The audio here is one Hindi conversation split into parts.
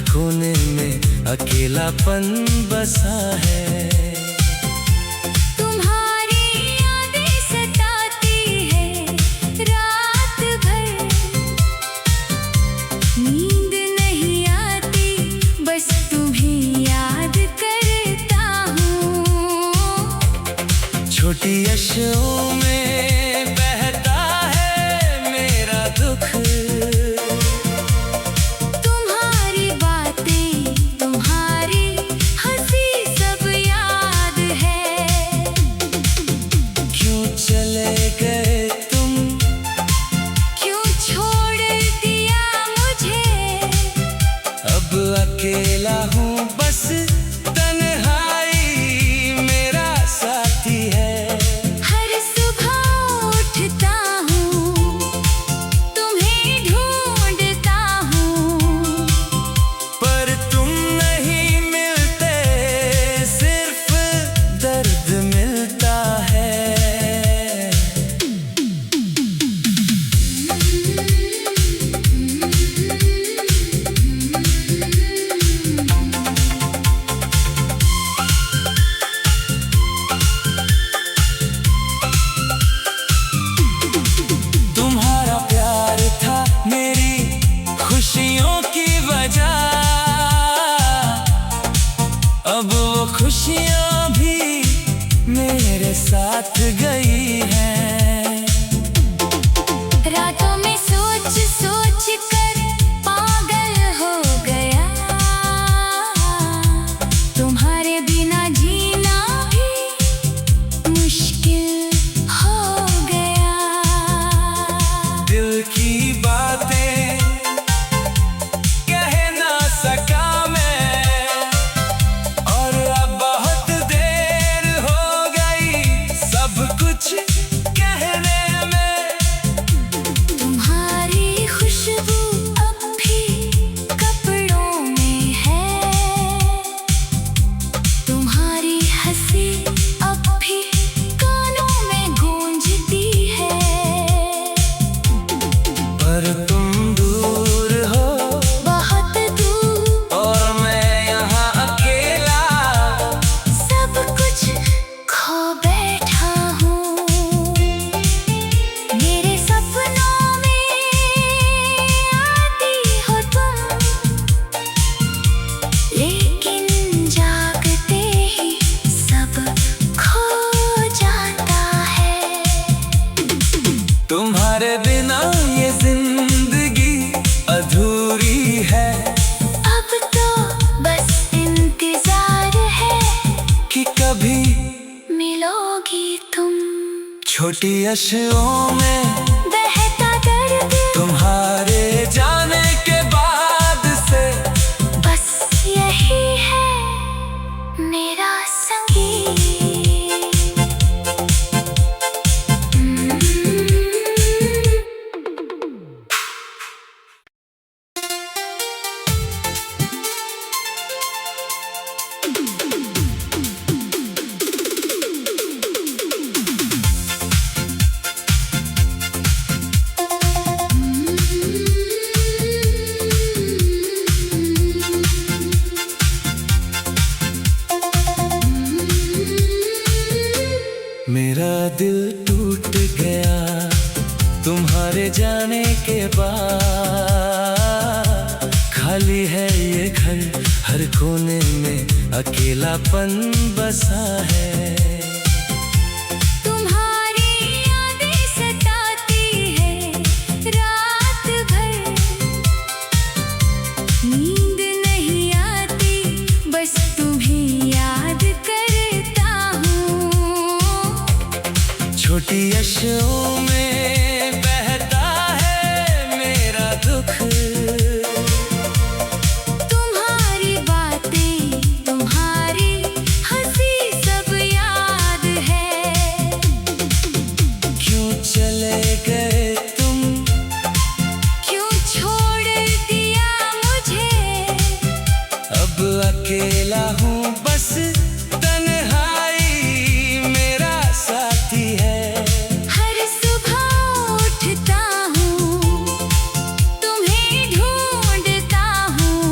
कोने में अकेलापन बसा है। तुम्हारी यादें सताती है रात भर, नींद नहीं आती, बस तुम्हें याद करता हूँ। छोटी अश्कों में बहता है मेरा दुख, तुम्हारी बातें, तुम्हारी हंसी सब याद है। क्यों चले गए तुम, क्यों छोड़ दिया मुझे, अब अकेला हूँ बस तन्हाई मेरा साथी है। हर सुबह उठता हूँ, तुम्हें ढूंढता हूँ, पर तुम नहीं मिलते, सिर्फ दर्द मिलता है। तुम्हारा प्यार था मेरी खुशियों की वजह, अब वो खुशियाँ भी मेरे साथ गई हैं। रातों में सोच सोच कर पागल हो गया, तुम्हारे बिना जीना भी मुश्किल हो गया। दिल की बातें कह ना सका मैं, और अब बहुत देर हो गई सब कुछ कहने में। तुम्हारी खुशबू अब भी कपड़ों में है, तुम्हारी हंसी अब भी कानों में गूंजती है। पर तुम दूर हो बहुत दूर, और मैं यहाँ अकेला, सब कुछ खो बैठा हूँ। मेरे सपनों में आती हो तुम, लेकिन जागते ही सब खो जाता है। तुम्हारे बिना ये जिंदगी अधूरी है, अब तो बस इंतजार है कि कभी मिलोगी तुम। छोटी अश्कों में बहता दर्द तुम्हारे जाने के बाद से, बस यही है मेरा संगीत। मेरा दिल टूट गया तुम्हारे जाने के बाद। खाली है ये घर, हर कोने में अकेलापन बसा है। तुम्हारी यादें सताती है रात भर, नींद नहीं आती, बस तुम्हें याद करता हूँ। छोटी अश्कों में बहता है मेरा दुख, तुम्हारी बातें, तुम्हारी हंसी सब याद है। क्यों चले गए तुम, क्यों छोड़ दिया मुझे, अब अकेला हूँ बस तन्हाई मेरा साथी है। हर सुबह उठता हूँ, तुम्हें ढूंढता हूँ,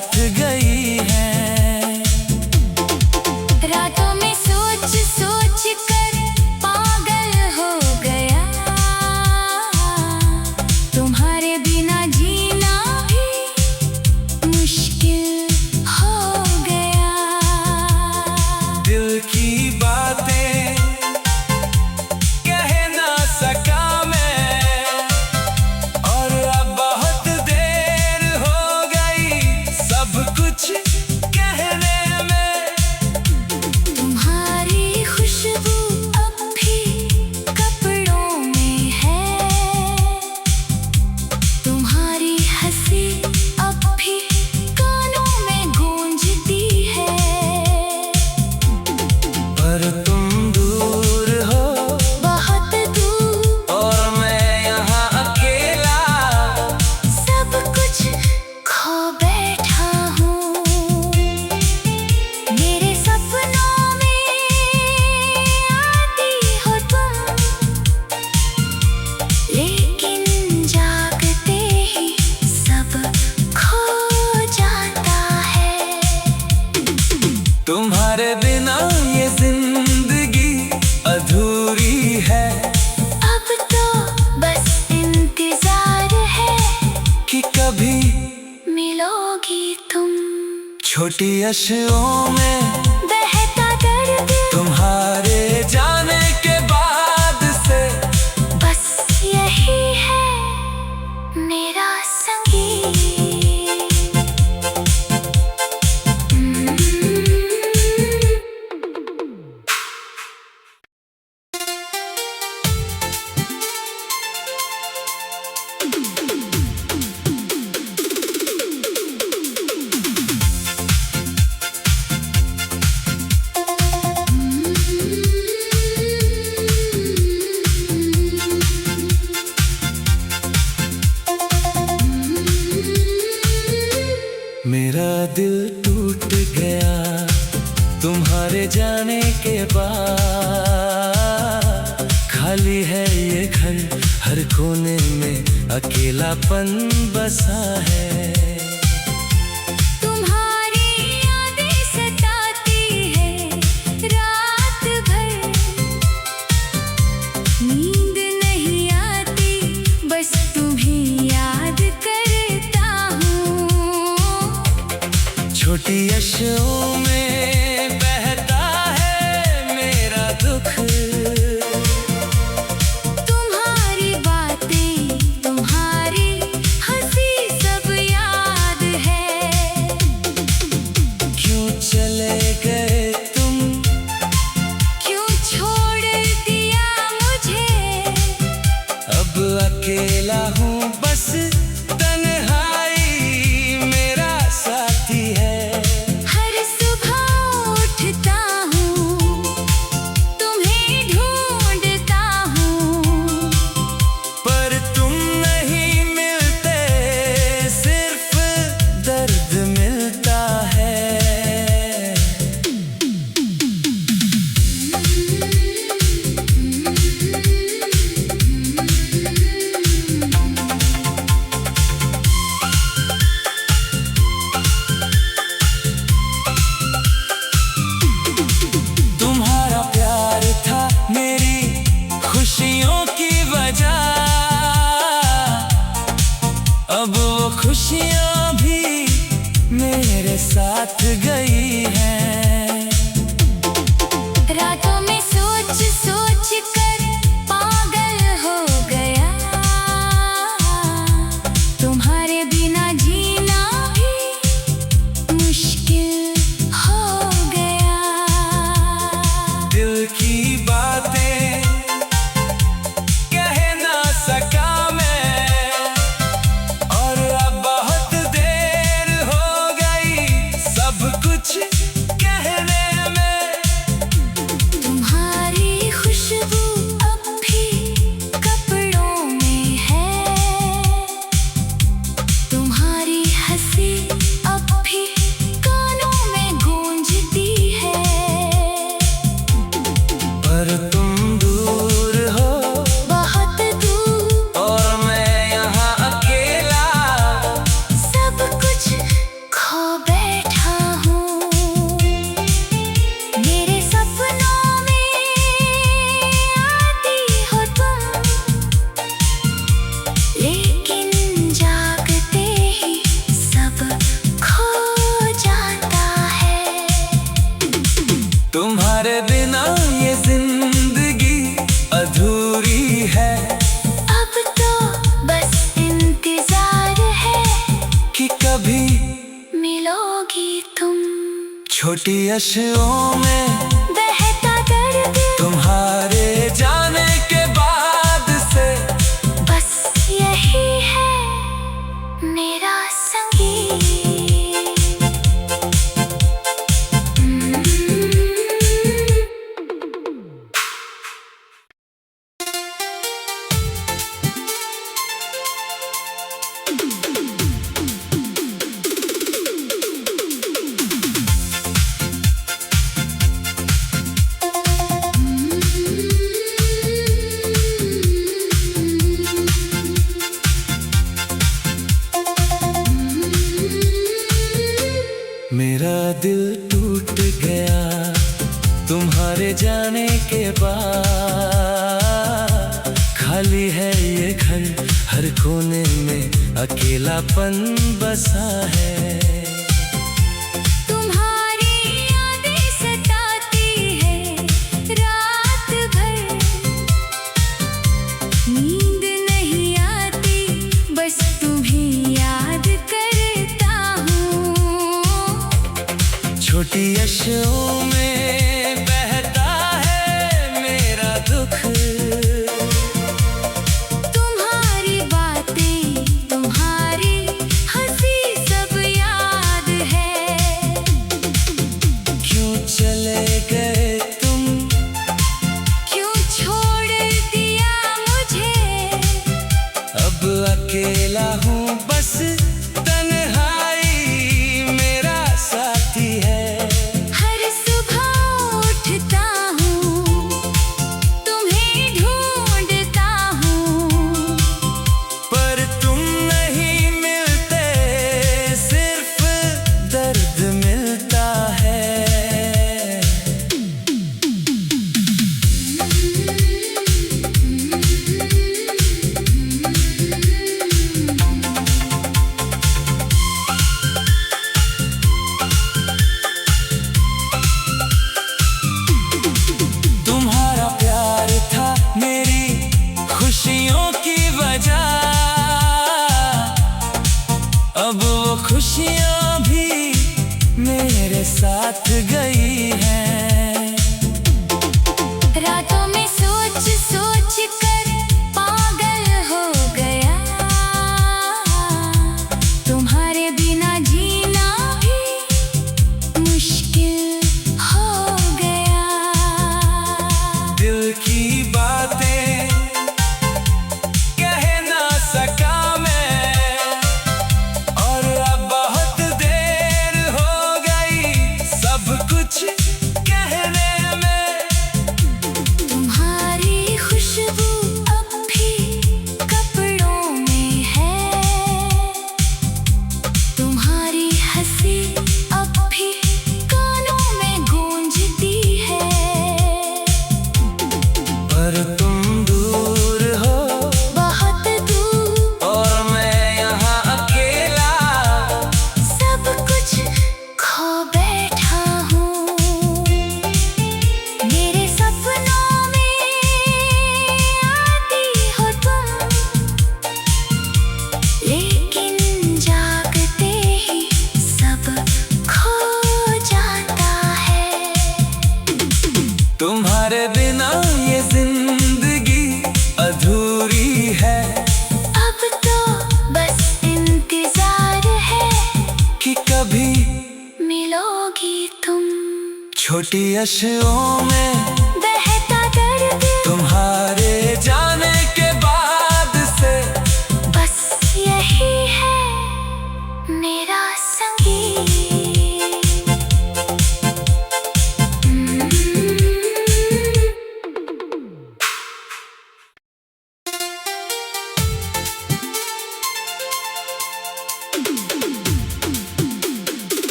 साथ गई हैं। रातों में सोच सोच कर पागल हो गया, तुम्हारे बिना जीना भी मुश्किल हो गया। दिल की बातें कह ना सका मैं, और अब बहुत देर हो गई सब कुछ कहने में। तुम्हारी खुशबू अब भी कपड़ों में है, तुम्हारी हंसी अब भी कानों में गूंजती है। पर तुम दूर हो, बहुत दूर, और मैं यहाँ अकेला, सब कुछ खो बैठा हूँ। मेरे सपनों में आती हो तुम, लेकिन जागते ही सब खो जाता है। तुम्हारे बिना ये जिंदगी अधूरी है। अब तो बस इंतजार है कि कभी मिलोगी तुम। छोटी अशकों में बहता दर्द तुम्हारे जाने के बाद से, बस यही है मेरा संगीत। मेरा दिल टूट गया तुम्हारे जाने के बाद। खाली है ये घर, हर कोने में अकेलापन बसा है। तुम्हारी यादें सताती है रात भर, नींद नहीं आती, बस तुम्हें याद करता हूँ। छोटी अशकों में बहता है मेरा दुख, तुम्हारी बातें, तुम्हारी हंसी सब याद है। क्यों चले गए तुम, क्यों छोड़ दिया मुझे, अब अकेला हूँ बस, तन्हाई मेरा साथी है। हर सुबह उठता हूँ, तुम्हें ढूंढता हूँ, पर तुम नहीं मिलते, सिर्फ दर्द मिलता है। तुम्हारा प्यार था मेरी खुशियों की वजह, अब वो खुशियाँ भी मेरे साथ गई हैं। रातों में सोच सोच कर पागल हो गया, तुम्हारे बिना जीना भी मुश्किल हो गया। दिल की बातें कह ना सका मैं, और अब बहुत देर हो गई सब कुछ कहने में। तुम्हारे बिना ये जिंदगी अधूरी है। अब तो बस इंतजार है कि कभी मिलोगी तुम। छोटी अशकों में बहता दर्द तुम्हारे जाने के बाद से बस यही है मेरा संगीत। मेरा दिल टूट गया तुम्हारे जाने के बाद। खाली है ये घर, हर कोने में अकेलापन बसा है। तुम्हारी यादें सताती है रात भर, नींद नहीं आती बस तुम्हें याद करता हूँ। छोटी अशकों में बहता है मेरा दुख। तुम्हारी बातें तुम्हारी हंसी सब याद है। क्यों चले गए तुम, क्यों छोड़ दिया मुझे, अब अकेला हूँ बस तन्हाई मेरा साथी है। हर सुबह उठता हूँ तुम्हें ढूंढता हूँ, पर तुम नहीं मिलते, सिर्फ दर्द मिलता है। तुम्हारा प्यार था मेरी खुशियों की वजह, अब वो खुशियाँ भी मेरे साथ गई हैं। रातों में सोच सोच कर पागल हो गया, तुम्हारे बिना जीना भी मुश्किल हो गया। दिल की बातें कह ना सका मैं, और अब बहुत देर हो गई सब कुछ कहने में। तुम्हारी खुशबू अब भी कपड़ों में है, तुम्हारी हंसी अब भी कानों में गूंजती है। पर तुम दूर हो बहुत दूर और मैं यहाँ अकेला, सब कुछ खो बैठा हूँ। मेरे सपनों में आती हो तुम, लेकिन जागते ही सब खो जाता है। तुम्हारे बिना ये जिंदगी अधूरी है। अब तो बस इंतजार है कि कभी मिलोगी तुम। छोटी अशकों में बहता दर्द तुम्हारे जाने के बाद से बस यही है मेरा संगीत।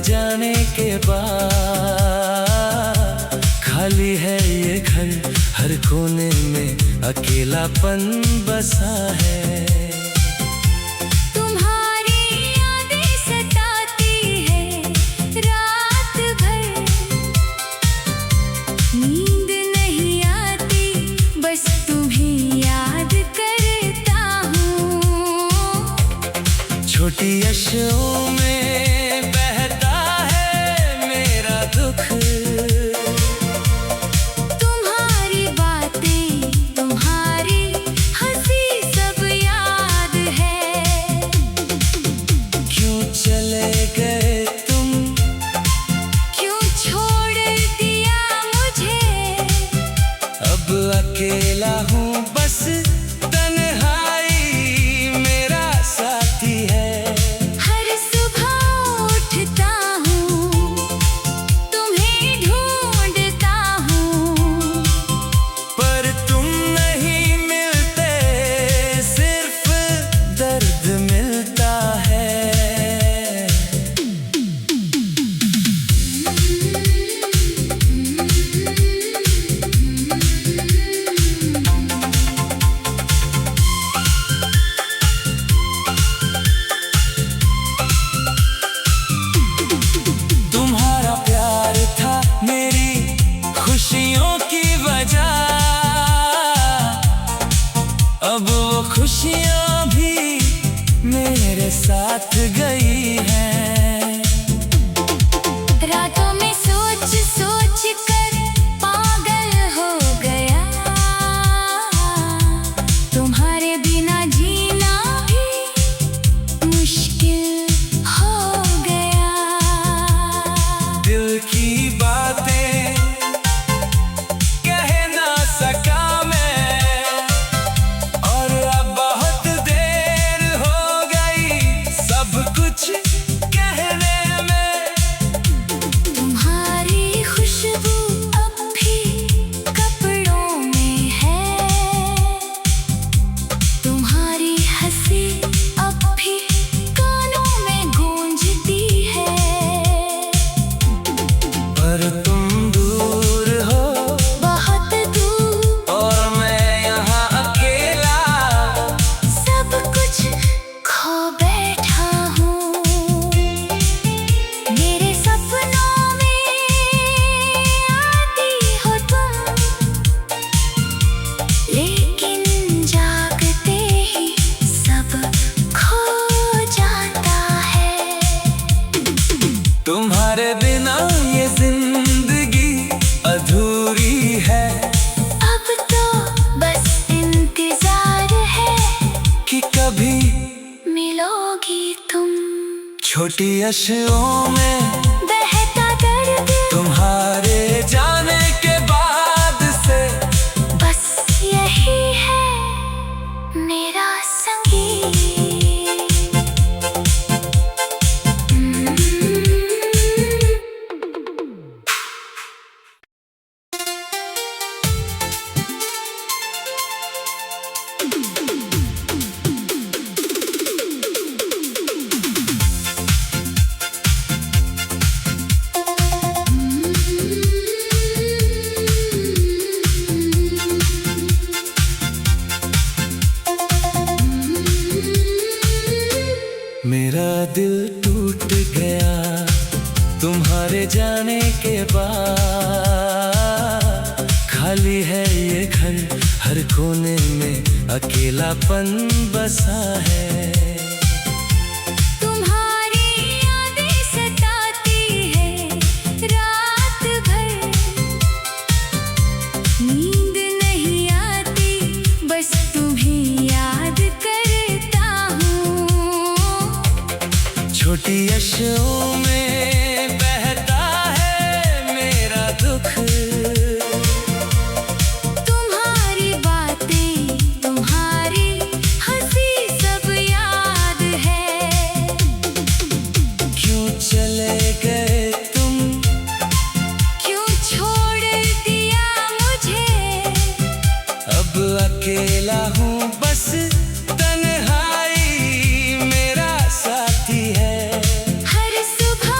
जाने के बाद खाली है ये घर, हर कोने में अकेलापन बसा है। तुम्हारी यादें सताती है रात भर, नींद नहीं आती, बस तुम्हें याद करता हूँ। छोटी अशों में बहता है मेरा दुख, तुम्हारी बातें, तुम्हारी हंसी सब याद है। क्यों चले गए तुम, क्यों छोड़ दिया मुझे, अब अकेला हूँ बस, तन्हाई मेरा साथी है। हर सुबह उठता हूँ, तुम्हें ढूंढता हूँ, पर तुम नहीं मिलते, सिर्फ दर्द मिलता है। तुम्हारा प्यार था मेरी खुशियों की वजह, अब वो खुशियाँ भी मेरे साथ गई हैं। रातों में सोच सोच कर पागल हो गया, तुम्हारे बिना जीना भी मुश्किल हो गया। दिल की बातें कह ना सका मैं, और अब बहुत देर हो गई सब कुछ कहने में। तुम्हारी खुशबू अब भी कपड़ों में है, तुम्हारी हंसी अब भी कानों में गूंजती है। पर तुम दूर हो बहुत दूर, और मैं यहाँ अकेला, सब कुछ खो बैठा हूँ। मेरे सपनों में आती हो तुम, लेकिन जागते ही सब खो जाता है। तुम्हारे बिना ये जिंदगी अधूरी है, अब तो बस इंतजार है कि कभी मिलोगी तुम। छोटी अशों में बहता दर्द तुम्हारे जाने के बाद से, बस यही है मेरा संगीत। मेरा दिल टूट गया तुम्हारे जाने के बाद। खाली है ये घर, हर कोने में अकेलापन बसा है। तुम्हारी यादें सताती है रात भर, नींद नहीं आती, बस तुम्हें याद करता हूँ। छोटी अशों में बहता है मेरा दुख, तुम्हारी बातें, तुम्हारी हंसी सब याद है। क्यों चले गए तुम, क्यों छोड़ दिया मुझे, अब अकेला हूँ बस, तन्हाई मेरा साथी है। हर सुबह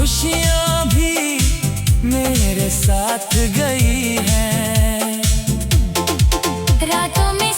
खुशियाँ भी मेरे साथ गई हैं। रातों में